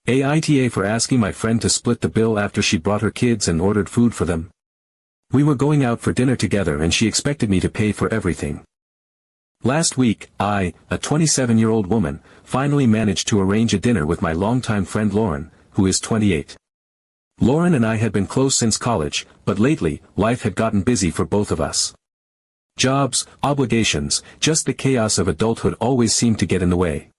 AITA for asking my friend to split the bill after she brought her kids and ordered food for them. We were going out for dinner together and she expected me to pay for everything. Last week, I, a 27-year-old woman, finally managed to arrange a dinner with my longtime friend Lauren, who is 28. Lauren and I had been close since college, but lately, life had gotten busy for both of us. Jobs, obligations, just the chaos of adulthood always seemed to get in the way.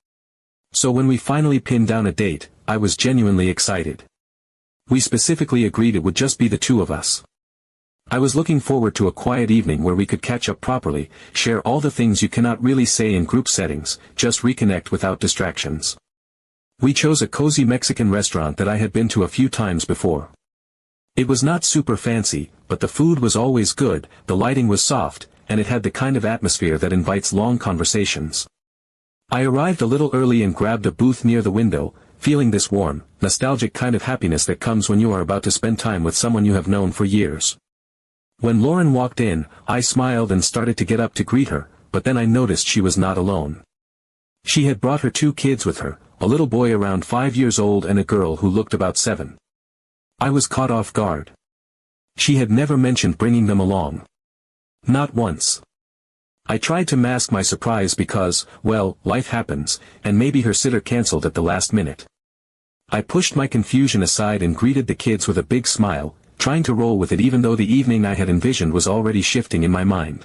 So when we finally pinned down a date, I was genuinely excited. We specifically agreed it would just be the two of us. I was looking forward to a quiet evening where we could catch up properly, share all the things you cannot really say in group settings, just reconnect without distractions. We chose a cozy Mexican restaurant that I had been to a few times before. It was not super fancy, but the food was always good, the lighting was soft, and it had the kind of atmosphere that invites long conversations. I arrived a little early and grabbed a booth near the window, feeling this warm, nostalgic kind of happiness that comes when you are about to spend time with someone you have known for years. When Lauren walked in, I smiled and started to get up to greet her, but then I noticed she was not alone. She had brought her two kids with her, a little boy around 5 years old and a girl who looked about 7. I was caught off guard. She had never mentioned bringing them along. Not once. I tried to mask my surprise because, well, life happens, and maybe her sitter cancelled at the last minute. I pushed my confusion aside and greeted the kids with a big smile, trying to roll with it even though the evening I had envisioned was already shifting in my mind.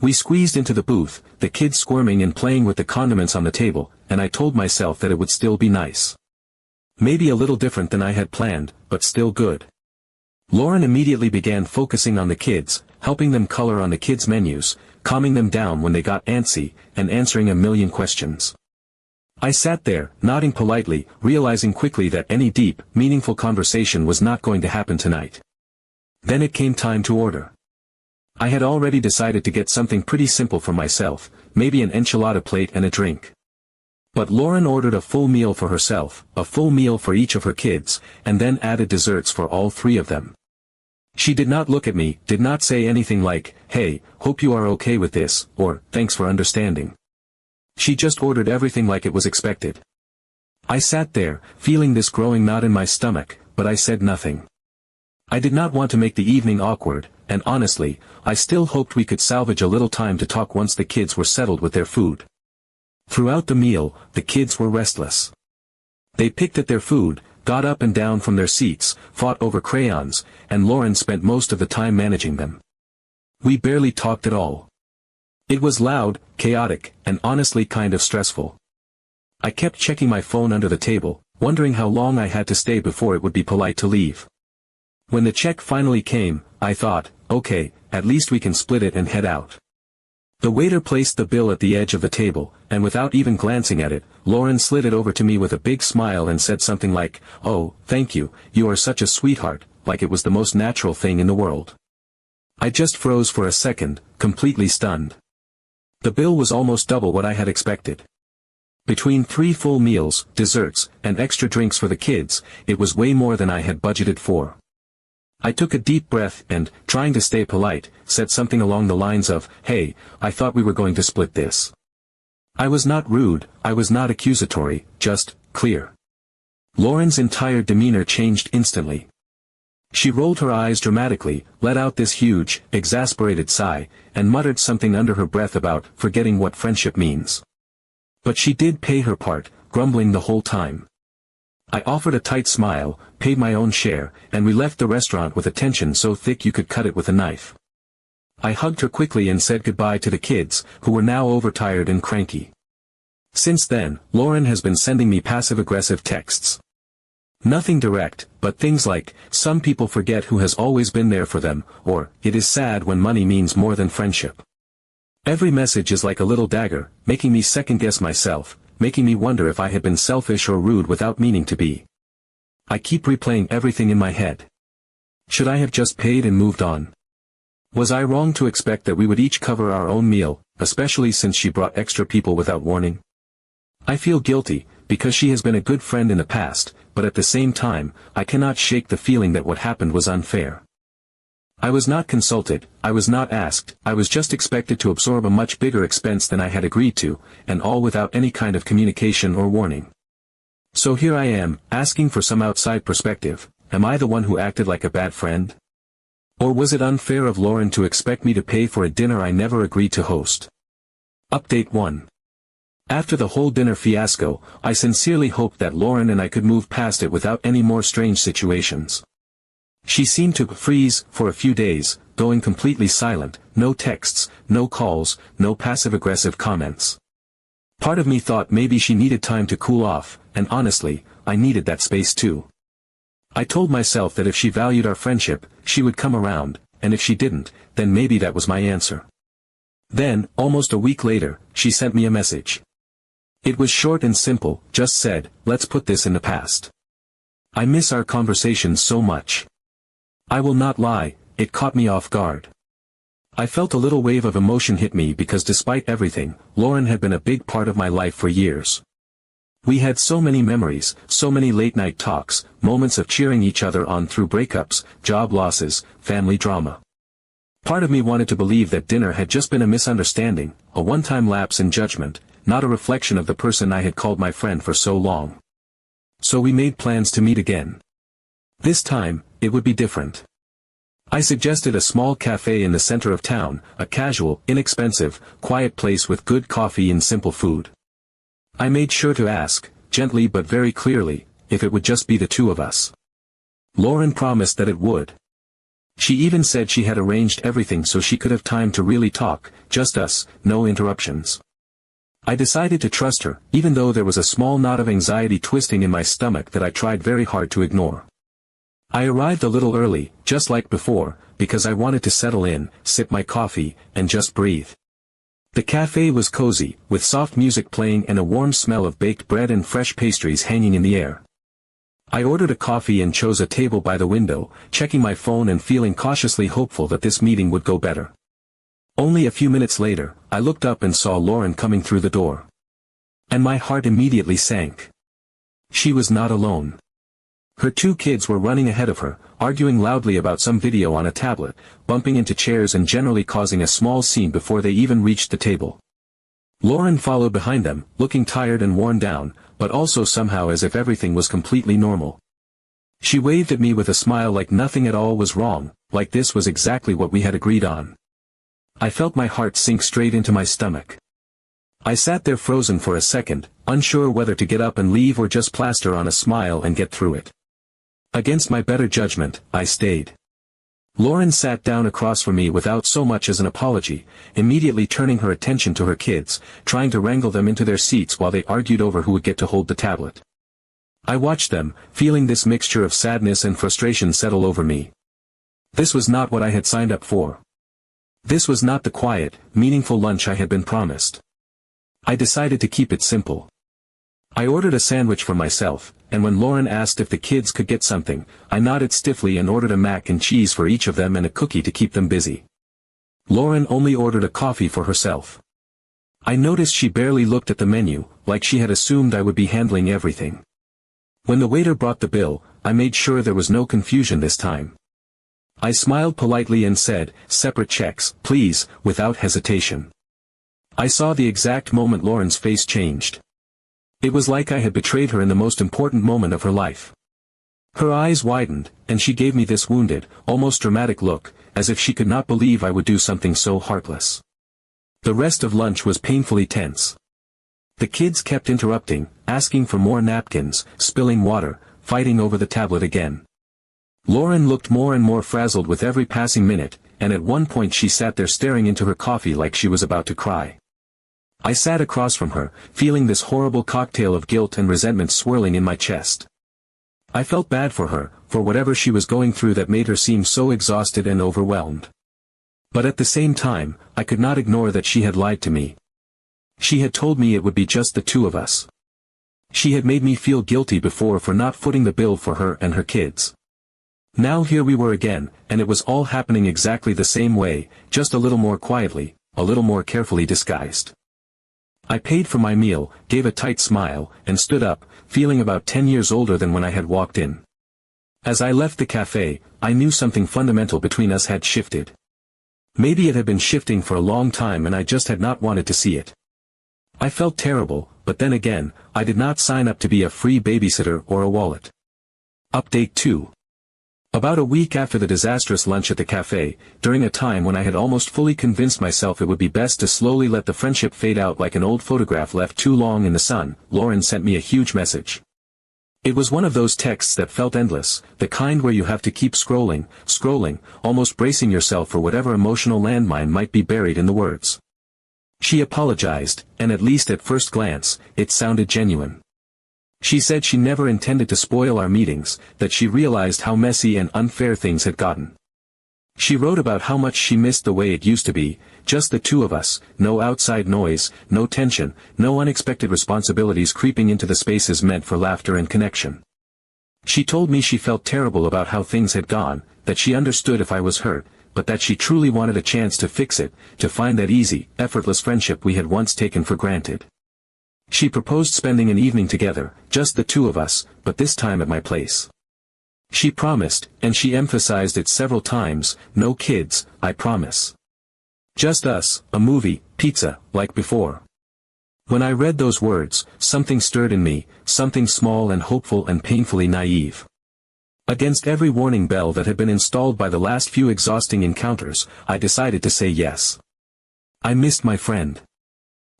We squeezed into the booth, the kids squirming and playing with the condiments on the table, and I told myself that it would still be nice. Maybe a little different than I had planned, but still good. Lauren immediately began focusing on the kids, helping them color on the kids' menus, calming them down when they got antsy, and answering a million questions. I sat there, nodding politely, realizing quickly that any deep, meaningful conversation was not going to happen tonight. Then it came time to order. I had already decided to get something pretty simple for myself, maybe an enchilada plate and a drink. But Lauren ordered a full meal for herself, a full meal for each of her kids, and then added desserts for all 3 of them. She did not look at me, did not say anything like, "Hey, hope you are okay with this," or, "Thanks for understanding." She just ordered everything like it was expected. I sat there, feeling this growing knot in my stomach, but I said nothing. I did not want to make the evening awkward, and honestly, I still hoped we could salvage a little time to talk once the kids were settled with their food. Throughout the meal, the kids were restless. They picked at their food, got up and down from their seats, fought over crayons, and Lauren spent most of the time managing them. We barely talked at all. It was loud, chaotic, and honestly kind of stressful. I kept checking my phone under the table, wondering how long I had to stay before it would be polite to leave. When the check finally came, I thought, okay, at least we can split it and head out. The waiter placed the bill at the edge of the table, and without even glancing at it, Lauren slid it over to me with a big smile and said something like, "Oh, thank you, you are such a sweetheart," like it was the most natural thing in the world. I just froze for a second, completely stunned. The bill was almost double what I had expected. Between 3 full meals, desserts, and extra drinks for the kids, it was way more than I had budgeted for. I took a deep breath and, trying to stay polite, said something along the lines of, "Hey, I thought we were going to split this." I was not rude, I was not accusatory, just clear. Lauren's entire demeanor changed instantly. She rolled her eyes dramatically, let out this huge, exasperated sigh, and muttered something under her breath about forgetting what friendship means. But she did pay her part, grumbling the whole time. I offered a tight smile, paid my own share, and we left the restaurant with a tension so thick you could cut it with a knife. I hugged her quickly and said goodbye to the kids, who were now overtired and cranky. Since then, Lauren has been sending me passive-aggressive texts. Nothing direct, but things like, "Some people forget who has always been there for them," or, "It is sad when money means more than friendship." Every message is like a little dagger, making me second-guess myself, making me wonder if I had been selfish or rude without meaning to be. I keep replaying everything in my head. Should I have just paid and moved on? Was I wrong to expect that we would each cover our own meal, especially since she brought extra people without warning? I feel guilty, because she has been a good friend in the past, but at the same time, I cannot shake the feeling that what happened was unfair. I was not consulted, I was not asked, I was just expected to absorb a much bigger expense than I had agreed to, and all without any kind of communication or warning. So here I am, asking for some outside perspective. Am I the one who acted like a bad friend? Or was it unfair of Lauren to expect me to pay for a dinner I never agreed to host? Update 1. After the whole dinner fiasco, I sincerely hoped that Lauren and I could move past it without any more strange situations. She seemed to freeze for a few days, going completely silent, no texts, no calls, no passive-aggressive comments. Part of me thought maybe she needed time to cool off, and honestly, I needed that space too. I told myself that if she valued our friendship, she would come around, and if she didn't, then maybe that was my answer. Then, almost a week later, she sent me a message. It was short and simple, just said, "Let's put this in the past." I miss our conversations so much. I will not lie, it caught me off guard. I felt a little wave of emotion hit me because despite everything, Lauren had been a big part of my life for years. We had so many memories, so many late-night talks, moments of cheering each other on through breakups, job losses, family drama. Part of me wanted to believe that dinner had just been a misunderstanding, a one-time lapse in judgment, not a reflection of the person I had called my friend for so long. So we made plans to meet again. This time, it would be different. I suggested a small cafe in the center of town, a casual, inexpensive, quiet place with good coffee and simple food. I made sure to ask, gently but very clearly, if it would just be the two of us. Lauren promised that it would. She even said she had arranged everything so she could have time to really talk, just us, no interruptions. I decided to trust her, even though there was a small knot of anxiety twisting in my stomach that I tried very hard to ignore. I arrived a little early, just like before, because I wanted to settle in, sip my coffee, and just breathe. The cafe was cozy, with soft music playing and a warm smell of baked bread and fresh pastries hanging in the air. I ordered a coffee and chose a table by the window, checking my phone and feeling cautiously hopeful that this meeting would go better. Only a few minutes later, I looked up and saw Lauren coming through the door. And my heart immediately sank. She was not alone. Her two kids were running ahead of her, arguing loudly about some video on a tablet, bumping into chairs and generally causing a small scene before they even reached the table. Lauren followed behind them, looking tired and worn down, but also somehow as if everything was completely normal. She waved at me with a smile like nothing at all was wrong, like this was exactly what we had agreed on. I felt my heart sink straight into my stomach. I sat there frozen for a second, unsure whether to get up and leave or just plaster on a smile and get through it. Against my better judgment, I stayed. Lauren sat down across from me without so much as an apology, immediately turning her attention to her kids, trying to wrangle them into their seats while they argued over who would get to hold the tablet. I watched them, feeling this mixture of sadness and frustration settle over me. This was not what I had signed up for. This was not the quiet, meaningful lunch I had been promised. I decided to keep it simple. I ordered a sandwich for myself, and when Lauren asked if the kids could get something, I nodded stiffly and ordered a mac and cheese for each of them and a cookie to keep them busy. Lauren only ordered a coffee for herself. I noticed she barely looked at the menu, like she had assumed I would be handling everything. When the waiter brought the bill, I made sure there was no confusion this time. I smiled politely and said, "Separate checks, please," without hesitation. I saw the exact moment Lauren's face changed. It was like I had betrayed her in the most important moment of her life. Her eyes widened, and she gave me this wounded, almost dramatic look, as if she could not believe I would do something so heartless. The rest of lunch was painfully tense. The kids kept interrupting, asking for more napkins, spilling water, fighting over the tablet again. Lauren looked more and more frazzled with every passing minute, and at one point she sat there staring into her coffee like she was about to cry. I sat across from her, feeling this horrible cocktail of guilt and resentment swirling in my chest. I felt bad for her, for whatever she was going through that made her seem so exhausted and overwhelmed. But at the same time, I could not ignore that she had lied to me. She had told me it would be just the two of us. She had made me feel guilty before for not footing the bill for her and her kids. Now here we were again, and it was all happening exactly the same way, just a little more quietly, a little more carefully disguised. I paid for my meal, gave a tight smile, and stood up, feeling about 10 years older than when I had walked in. As I left the cafe, I knew something fundamental between us had shifted. Maybe it had been shifting for a long time and I just had not wanted to see it. I felt terrible, but then again, I did not sign up to be a free babysitter or a wallet. Update 2. About a week after the disastrous lunch at the cafe, during a time when I had almost fully convinced myself it would be best to slowly let the friendship fade out like an old photograph left too long in the sun, Lauren sent me a huge message. It was one of those texts that felt endless, the kind where you have to keep scrolling, almost bracing yourself for whatever emotional landmine might be buried in the words. She apologized, and at least at first glance, it sounded genuine. She said she never intended to spoil our meetings, that she realized how messy and unfair things had gotten. She wrote about how much she missed the way it used to be, just the two of us, no outside noise, no tension, no unexpected responsibilities creeping into the spaces meant for laughter and connection. She told me she felt terrible about how things had gone, that she understood if I was hurt, but that she truly wanted a chance to fix it, to find that easy, effortless friendship we had once taken for granted. She proposed spending an evening together, just the two of us, but this time at my place. She promised, and she emphasized it several times, no kids, I promise. Just us, a movie, pizza, like before. When I read those words, something stirred in me, something small and hopeful and painfully naive. Against every warning bell that had been installed by the last few exhausting encounters, I decided to say yes. I missed my friend.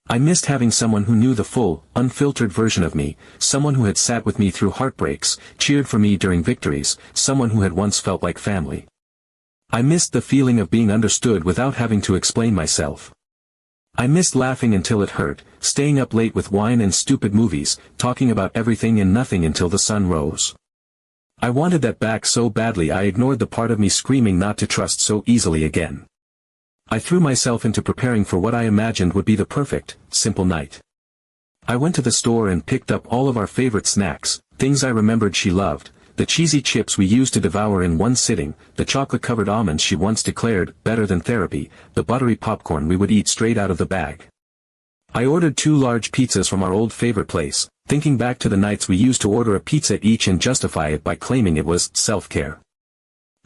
I missed having someone who knew the full, unfiltered version of me, someone who had sat with me through heartbreaks, cheered for me during victories, someone who had once felt like family. I missed the feeling of being understood without having to explain myself. I missed laughing until it hurt, staying up late with wine and stupid movies, talking about everything and nothing until the sun rose. I wanted that back so badly I ignored the part of me screaming not to trust so easily again. I threw myself into preparing for what I imagined would be the perfect, simple night. I went to the store and picked up all of our favorite snacks, things I remembered she loved, the cheesy chips we used to devour in one sitting, the chocolate-covered almonds she once declared better than therapy, the buttery popcorn we would eat straight out of the bag. I ordered 2 large pizzas from our old favorite place, thinking back to the nights we used to order a pizza each and justify it by claiming it was self-care.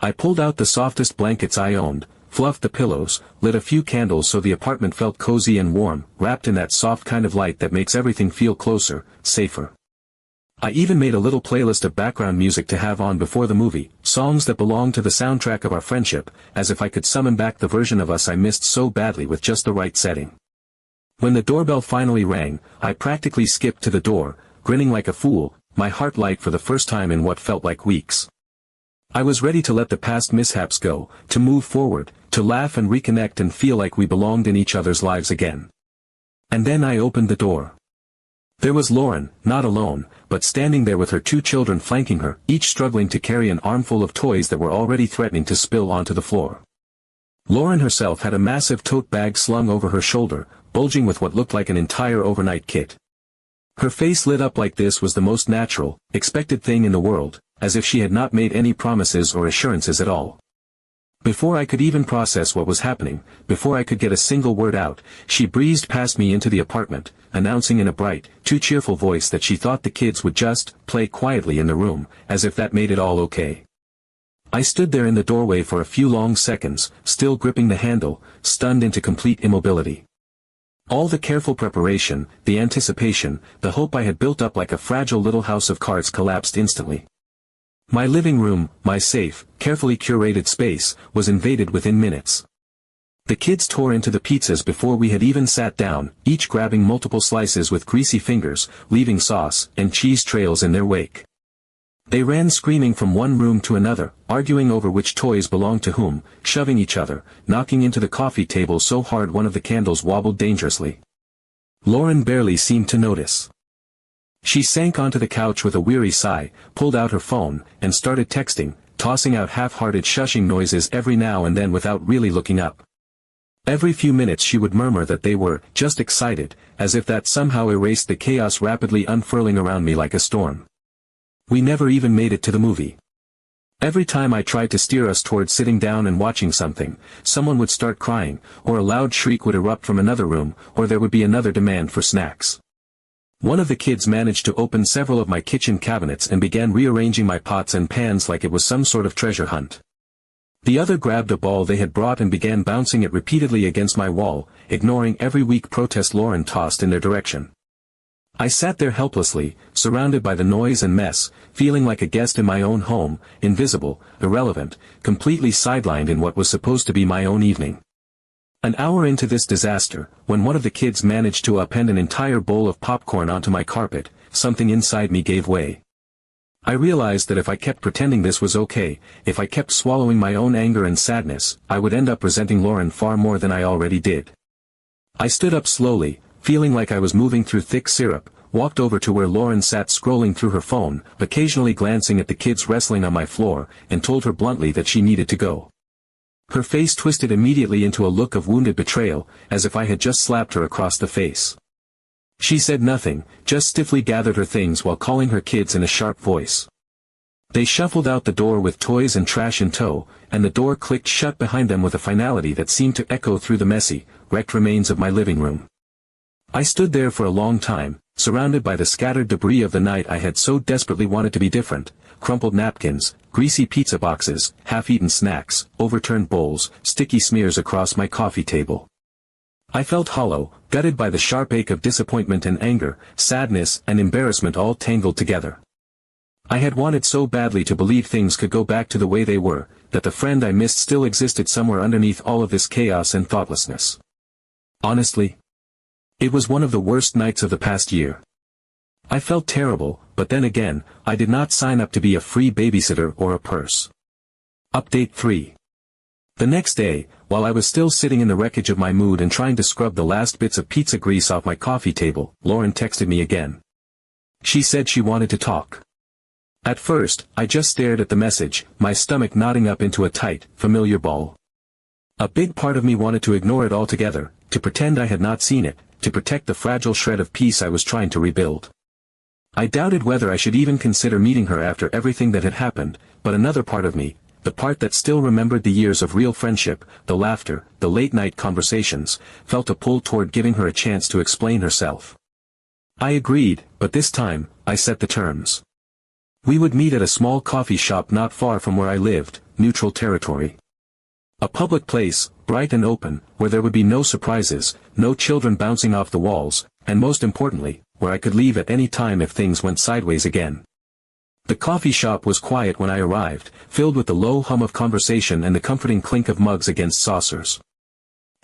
I pulled out the softest blankets I owned, fluffed the pillows, lit a few candles so the apartment felt cozy and warm, wrapped in that soft kind of light that makes everything feel closer, safer. I even made a little playlist of background music to have on before the movie, songs that belonged to the soundtrack of our friendship, as if I could summon back the version of us I missed so badly with just the right setting. When the doorbell finally rang, I practically skipped to the door, grinning like a fool, my heart light for the first time in what felt like weeks. I was ready to let the past mishaps go, to move forward, to laugh and reconnect and feel like we belonged in each other's lives again. And then I opened the door. There was Lauren, not alone, but standing there with her 2 children flanking her, each struggling to carry an armful of toys that were already threatening to spill onto the floor. Lauren herself had a massive tote bag slung over her shoulder, bulging with what looked like an entire overnight kit. Her face lit up like this was the most natural, expected thing in the world, as if she had not made any promises or assurances at all. Before I could even process what was happening, before I could get a single word out, she breezed past me into the apartment, announcing in a bright, too cheerful voice that she thought the kids would just play quietly in the room, as if that made it all okay. I stood there in the doorway for a few long seconds, still gripping the handle, stunned into complete immobility. All the careful preparation, the anticipation, the hope I had built up like a fragile little house of cards collapsed instantly. My living room, my safe, carefully curated space, was invaded within minutes. The kids tore into the pizzas before we had even sat down, each grabbing multiple slices with greasy fingers, leaving sauce and cheese trails in their wake. They ran screaming from one room to another, arguing over which toys belonged to whom, shoving each other, knocking into the coffee table so hard one of the candles wobbled dangerously. Lauren barely seemed to notice. She sank onto the couch with a weary sigh, pulled out her phone, and started texting, tossing out half-hearted shushing noises every now and then without really looking up. Every few minutes she would murmur that they were just excited, as if that somehow erased the chaos rapidly unfurling around me like a storm. We never even made it to the movie. Every time I tried to steer us towards sitting down and watching something, someone would start crying, or a loud shriek would erupt from another room, or there would be another demand for snacks. One of the kids managed to open several of my kitchen cabinets and began rearranging my pots and pans like it was some sort of treasure hunt. The other grabbed a ball they had brought and began bouncing it repeatedly against my wall, ignoring every weak protest Lauren tossed in their direction. I sat there helplessly, surrounded by the noise and mess, feeling like a guest in my own home, invisible, irrelevant, completely sidelined in what was supposed to be my own evening. An hour into this disaster, when one of the kids managed to append an entire bowl of popcorn onto my carpet, something inside me gave way. I realized that if I kept pretending this was okay, if I kept swallowing my own anger and sadness, I would end up resenting Lauren far more than I already did. I stood up slowly, feeling like I was moving through thick syrup, walked over to where Lauren sat scrolling through her phone, occasionally glancing at the kids wrestling on my floor, and told her bluntly that she needed to go. Her face twisted immediately into a look of wounded betrayal, as if I had just slapped her across the face. She said nothing, just stiffly gathered her things while calling her kids in a sharp voice. They shuffled out the door with toys and trash in tow, and the door clicked shut behind them with a finality that seemed to echo through the messy, wrecked remains of my living room. I stood there for a long time, surrounded by the scattered debris of the night I had so desperately wanted to be different: crumpled napkins, greasy pizza boxes, half-eaten snacks, overturned bowls, sticky smears across my coffee table. I felt hollow, gutted by the sharp ache of disappointment and anger, sadness and embarrassment all tangled together. I had wanted so badly to believe things could go back to the way they were, that the friend I missed still existed somewhere underneath all of this chaos and thoughtlessness. Honestly, it was one of the worst nights of the past year. I felt terrible, but then again, I did not sign up to be a free babysitter or a purse. Update 3. The next day, while I was still sitting in the wreckage of my mood and trying to scrub the last bits of pizza grease off my coffee table, Lauren texted me again. She said she wanted to talk. At first, I just stared at the message, my stomach knotting up into a tight, familiar ball. A big part of me wanted to ignore it altogether, to pretend I had not seen it, to protect the fragile shred of peace I was trying to rebuild. I doubted whether I should even consider meeting her after everything that had happened, but another part of me, the part that still remembered the years of real friendship, the laughter, the late-night conversations, felt a pull toward giving her a chance to explain herself. I agreed, but this time, I set the terms. We would meet at a small coffee shop not far from where I lived, neutral territory. A public place, bright and open, where there would be no surprises, no children bouncing off the walls, and most importantly, where I could leave at any time if things went sideways again. The coffee shop was quiet when I arrived, filled with the low hum of conversation and the comforting clink of mugs against saucers.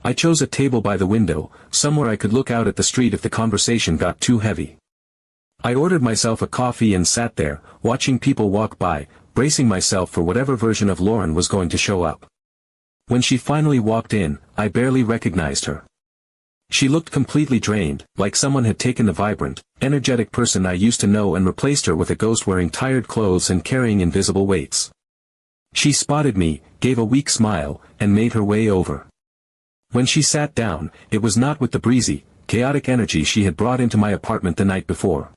I chose a table by the window, somewhere I could look out at the street if the conversation got too heavy. I ordered myself a coffee and sat there, watching people walk by, bracing myself for whatever version of Lauren was going to show up. When she finally walked in, I barely recognized her. She looked completely drained, like someone had taken the vibrant, energetic person I used to know and replaced her with a ghost wearing tired clothes and carrying invisible weights. She spotted me, gave a weak smile, and made her way over. When she sat down, it was not with the breezy, chaotic energy she had brought into my apartment the night before.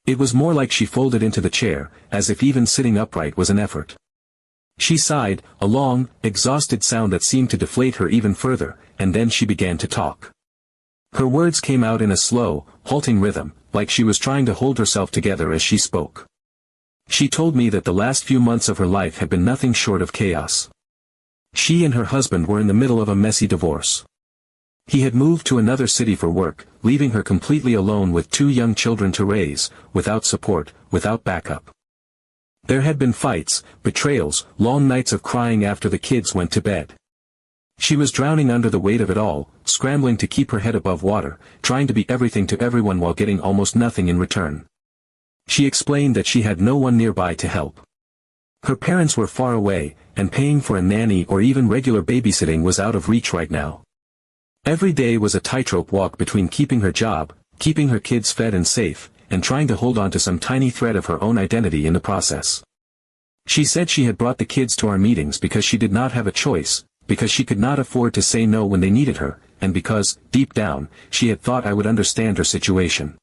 It was more like she folded into the chair, as if even sitting upright was an effort. She sighed, a long, exhausted sound that seemed to deflate her even further, and then she began to talk. Her words came out in a slow, halting rhythm, like she was trying to hold herself together as she spoke. She told me that the last few months of her life had been nothing short of chaos. She and her husband were in the middle of a messy divorce. He had moved to another city for work, leaving her completely alone with 2 young children to raise, without support, without backup. There had been fights, betrayals, long nights of crying after the kids went to bed. She was drowning under the weight of it all, scrambling to keep her head above water, trying to be everything to everyone while getting almost nothing in return. She explained that she had no one nearby to help. Her parents were far away, and paying for a nanny or even regular babysitting was out of reach right now. Every day was a tightrope walk between keeping her job, keeping her kids fed and safe, and trying to hold on to some tiny thread of her own identity in the process. She said she had brought the kids to our meetings because she did not have a choice, because she could not afford to say no when they needed her, and because, deep down, she had thought I would understand her situation.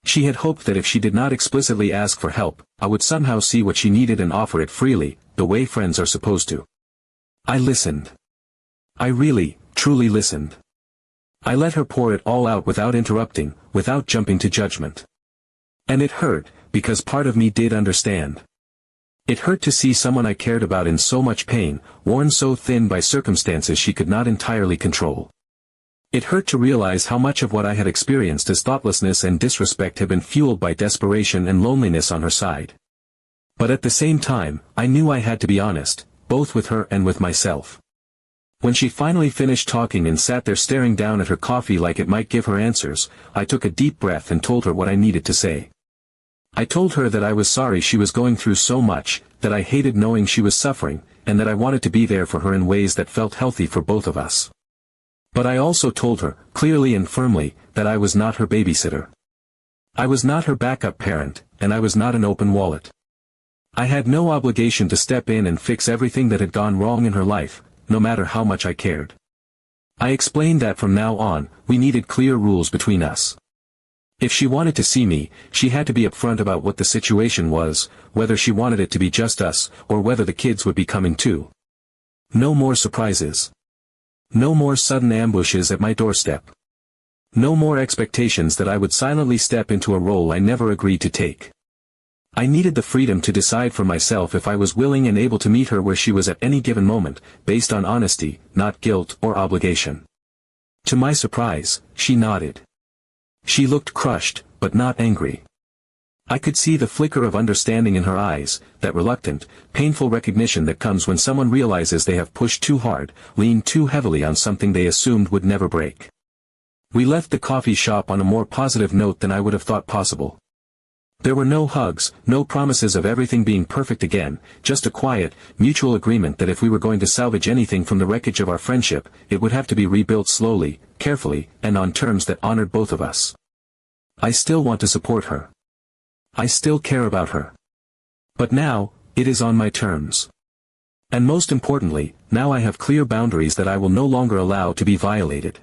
She had hoped that if she did not explicitly ask for help, I would somehow see what she needed and offer it freely, the way friends are supposed to. I listened. I really, truly listened. I let her pour it all out without interrupting, without jumping to judgment. And it hurt, because part of me did understand. It hurt to see someone I cared about in so much pain, worn so thin by circumstances she could not entirely control. It hurt to realize how much of what I had experienced as thoughtlessness and disrespect had been fueled by desperation and loneliness on her side. But at the same time, I knew I had to be honest, both with her and with myself. When she finally finished talking and sat there staring down at her coffee like it might give her answers, I took a deep breath and told her what I needed to say. I told her that I was sorry she was going through so much, that I hated knowing she was suffering, and that I wanted to be there for her in ways that felt healthy for both of us. But I also told her, clearly and firmly, that I was not her babysitter. I was not her backup parent, and I was not an open wallet. I had no obligation to step in and fix everything that had gone wrong in her life, no matter how much I cared. I explained that from now on, we needed clear rules between us. If she wanted to see me, she had to be upfront about what the situation was, whether she wanted it to be just us, or whether the kids would be coming too. No more surprises. No more sudden ambushes at my doorstep. No more expectations that I would silently step into a role I never agreed to take. I needed the freedom to decide for myself if I was willing and able to meet her where she was at any given moment, based on honesty, not guilt or obligation. To my surprise, she nodded. She looked crushed, but not angry. I could see the flicker of understanding in her eyes, that reluctant, painful recognition that comes when someone realizes they have pushed too hard, leaned too heavily on something they assumed would never break. We left the coffee shop on a more positive note than I would have thought possible. There were no hugs, no promises of everything being perfect again, just a quiet, mutual agreement that if we were going to salvage anything from the wreckage of our friendship, it would have to be rebuilt slowly, carefully, and on terms that honored both of us. I still want to support her. I still care about her. But now, it is on my terms. And most importantly, now I have clear boundaries that I will no longer allow to be violated.